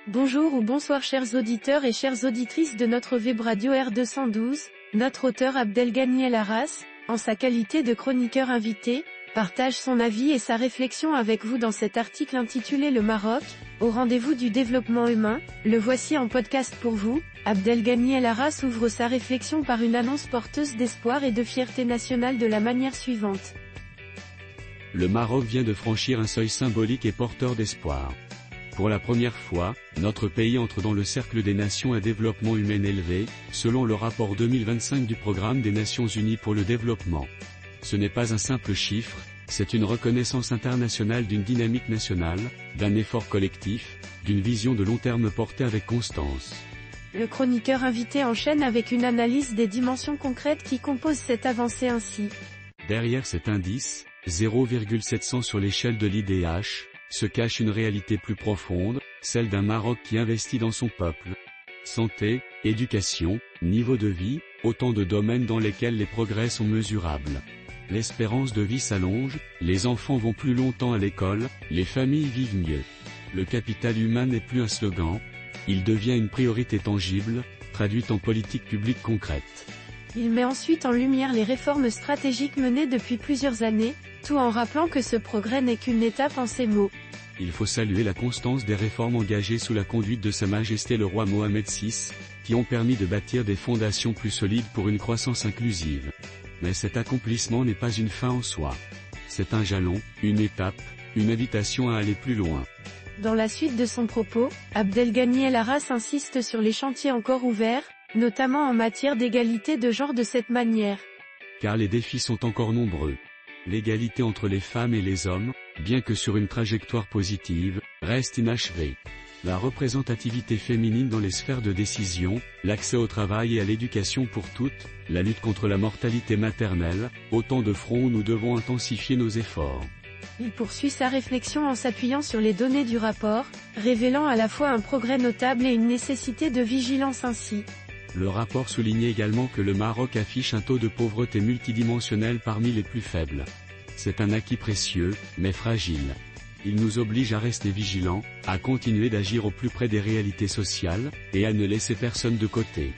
Bonjour ou bonsoir chers auditeurs et chères auditrices de notre web radio R212, notre auteur Abdelghany El Arras, en sa qualité de chroniqueur invité, partage son avis et sa réflexion avec vous dans cet article intitulé Le Maroc, au rendez-vous du développement humain. Le voici en podcast pour vous. Abdelghany El Arras ouvre sa réflexion par une annonce porteuse d'espoir et de fierté nationale de la manière suivante. Le Maroc vient de franchir un seuil symbolique et porteur d'espoir. Pour la première fois, notre pays entre dans le cercle des nations à développement humain élevé, selon le rapport 2025 du Programme des Nations Unies pour le développement. Ce n'est pas un simple chiffre, c'est une reconnaissance internationale d'une dynamique nationale, d'un effort collectif, d'une vision de long terme portée avec constance. Le chroniqueur invité enchaîne avec une analyse des dimensions concrètes qui composent cette avancée ainsi. Derrière cet indice, 0,700 sur l'échelle de l'IDH, se cache une réalité plus profonde, celle d'un Maroc qui investit dans son peuple. Santé, éducation, niveau de vie, autant de domaines dans lesquels les progrès sont mesurables. L'espérance de vie s'allonge, les enfants vont plus longtemps à l'école, les familles vivent mieux. Le capital humain n'est plus un slogan, il devient une priorité tangible, traduite en politique publique concrète. Il met ensuite en lumière les réformes stratégiques menées depuis plusieurs années, tout en rappelant que ce progrès n'est qu'une étape en ces mots. Il faut saluer la constance des réformes engagées sous la conduite de Sa Majesté le roi Mohamed VI, qui ont permis de bâtir des fondations plus solides pour une croissance inclusive. Mais cet accomplissement n'est pas une fin en soi. C'est un jalon, une étape, une invitation à aller plus loin. Dans la suite de son propos, Abdelghany El Arras insiste sur les chantiers encore ouverts, notamment en matière d'égalité de genre de cette manière. Car les défis sont encore nombreux. L'égalité entre les femmes et les hommes, bien que sur une trajectoire positive, reste inachevée. La représentativité féminine dans les sphères de décision, l'accès au travail et à l'éducation pour toutes, la lutte contre la mortalité maternelle, autant de fronts où nous devons intensifier nos efforts. Il poursuit sa réflexion en s'appuyant sur les données du rapport, révélant à la fois un progrès notable et une nécessité de vigilance ainsi. Le rapport souligne également que le Maroc affiche un taux de pauvreté multidimensionnel parmi les plus faibles. C'est un acquis précieux, mais fragile. Il nous oblige à rester vigilants, à continuer d'agir au plus près des réalités sociales, et à ne laisser personne de côté.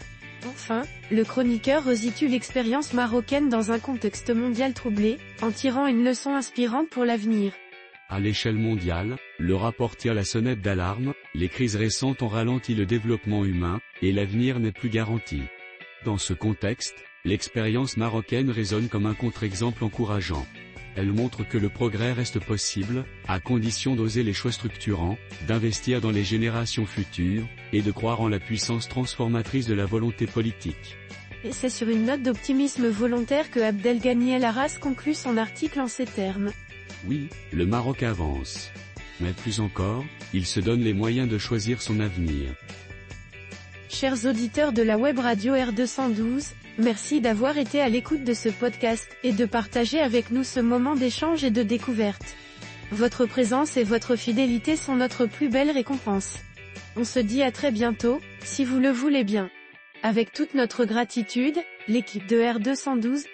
Enfin, le chroniqueur resitue l'expérience marocaine dans un contexte mondial troublé, en tirant une leçon inspirante pour l'avenir. À l'échelle mondiale, le rapport tire la sonnette d'alarme, les crises récentes ont ralenti le développement humain, et l'avenir n'est plus garanti. Dans ce contexte, l'expérience marocaine résonne comme un contre-exemple encourageant. Elle montre que le progrès reste possible, à condition d'oser les choix structurants, d'investir dans les générations futures, et de croire en la puissance transformatrice de la volonté politique. Et c'est sur une note d'optimisme volontaire que Abdelghany El Arras conclut son article en ces termes. Oui, le Maroc avance. Mais plus encore, il se donne les moyens de choisir son avenir. Chers auditeurs de la web radio R212, merci d'avoir été à l'écoute de ce podcast, et de partager avec nous ce moment d'échange et de découverte. Votre présence et votre fidélité sont notre plus belle récompense. On se dit à très bientôt, si vous le voulez bien. Avec toute notre gratitude, l'équipe de R212,